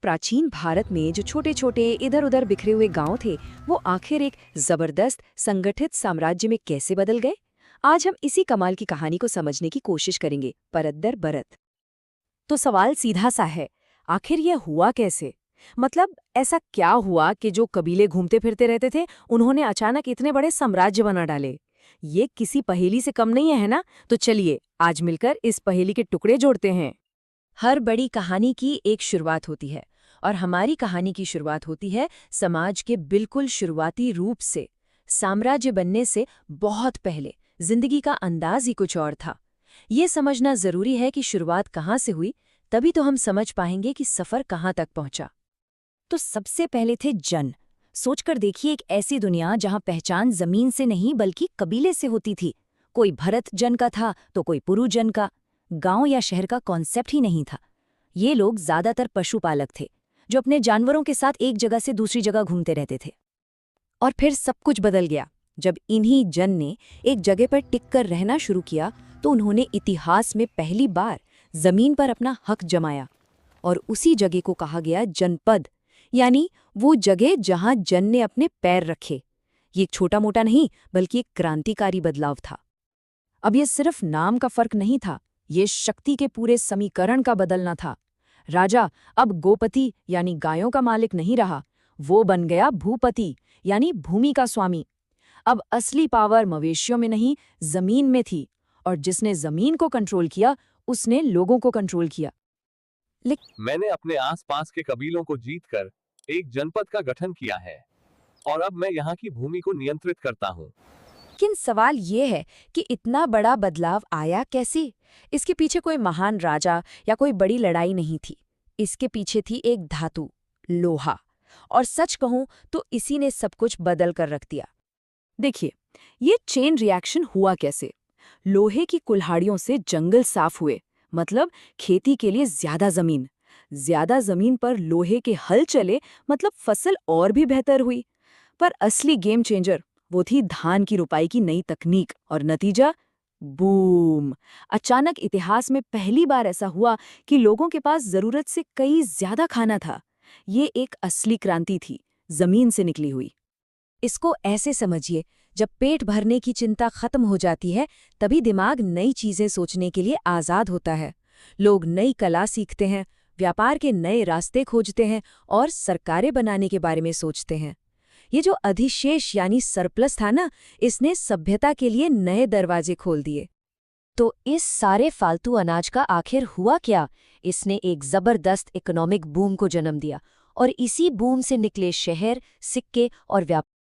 प्राचीन भारत में जो छोटे छोटे इधर उधर बिखरे हुए गांव थे, वो आखिर एक जबरदस्त संगठित साम्राज्य में कैसे बदल गए? आज हम इसी कमाल की कहानी को समझने की कोशिश करेंगे, परत दर परत। तो सवाल सीधा सा है, आखिर यह हुआ कैसे? मतलब ऐसा क्या हुआ कि जो कबीले घूमते फिरते रहते थे, उन्होंने अचानक इतने बड़े साम्राज्य बना डाले? ये किसी पहेली से कम नहीं है ना? तो चलिए आज मिलकर इस पहेली के टुकड़े जोड़ते हैं। हर बड़ी कहानी की एक शुरुआत होती है, और हमारी कहानी की शुरुआत होती है समाज के बिल्कुल शुरुआती रूप से। साम्राज्य बनने से बहुत पहले जिंदगी का अंदाज ही कुछ और था। ये समझना जरूरी है कि शुरुआत कहाँ से हुई, तभी तो हम समझ पाएंगे कि सफर कहाँ तक पहुंचा। तो सबसे पहले थे जन। सोचकर देखिए, एक ऐसी दुनिया जहां पहचान जमीन से नहीं बल्कि कबीले से होती थी। कोई भरत जन का था तो कोई पुरु जन का। गांव या शहर का कॉन्सेप्ट ही नहीं था। ये लोग ज्यादातर पशुपालक थे, जो अपने जानवरों के साथ एक जगह से दूसरी जगह घूमते रहते थे। और फिर सब कुछ बदल गया जब इन्हीं जन ने एक जगह पर टिककर रहना शुरू किया, तो उन्होंने इतिहास में पहली बार जमीन पर अपना हक जमाया। और उसी जगह को कहा गया जनपद, यानी वो जगह जहां जन ने अपने पैर रखे। ये एक छोटा मोटा नहीं बल्कि एक क्रांतिकारी बदलाव था। अब ये सिर्फ नाम का फर्क नहीं था, ये शक्ति के पूरे समीकरण का बदलना था। राजा अब गोपति यानी गायों का मालिक नहीं रहा, वो बन गया भूपति यानी भूमि का स्वामी। अब असली पावर मवेशियों में नहीं, जमीन में थी, और जिसने जमीन को कंट्रोल किया उसने लोगों को कंट्रोल किया। मैंने अपने आसपास के कबीलों को जीतकर एक जनपद का गठन किया है और अब मैं यहाँ की भूमि को नियंत्रित करता हूँ। लेकिन सवाल ये है कि इतना बड़ा बदलाव आया कैसे? इसके पीछे कोई महान राजा या कोई बड़ी लड़ाई नहीं थी। इसके पीछे थी एक धातु, लोहा। और सच कहूं तो इसी ने सब कुछ बदल कर रख दिया। देखिए, ये चेन रिएक्शन हुआ कैसे? लोहे की कुल्हाड़ियों से जंगल साफ हुए, मतलब खेती के लिए ज्यादा जमीन पर लोहे के हल चले, मतलब फसल और भी बेहतर हुई। पर असली गेम चेंजर वो थी धान की रुपाई की नई तकनीक, और नतीजा बूम। अचानक इतिहास में पहली बार ऐसा हुआ कि लोगों के पास जरूरत से कई ज्यादा खाना था। ये एक असली क्रांति थी, जमीन से निकली हुई। इसको ऐसे समझिए, जब पेट भरने की चिंता खत्म हो जाती है, तभी दिमाग नई चीजें सोचने के लिए आजाद होता है। लोग नई कला सीखते हैं, व्यापार के नए रास्ते खोजते हैं और सरकारें बनाने के बारे में सोचते हैं। ये जो अधिशेष यानी सरप्लस था ना, इसने सभ्यता के लिए नए दरवाजे खोल दिए। तो इस सारे फालतू अनाज का आखिर हुआ क्या? इसने एक जबरदस्त इकोनॉमिक बूम को जन्म दिया, और इसी बूम से निकले शहर, सिक्के और व्यापार।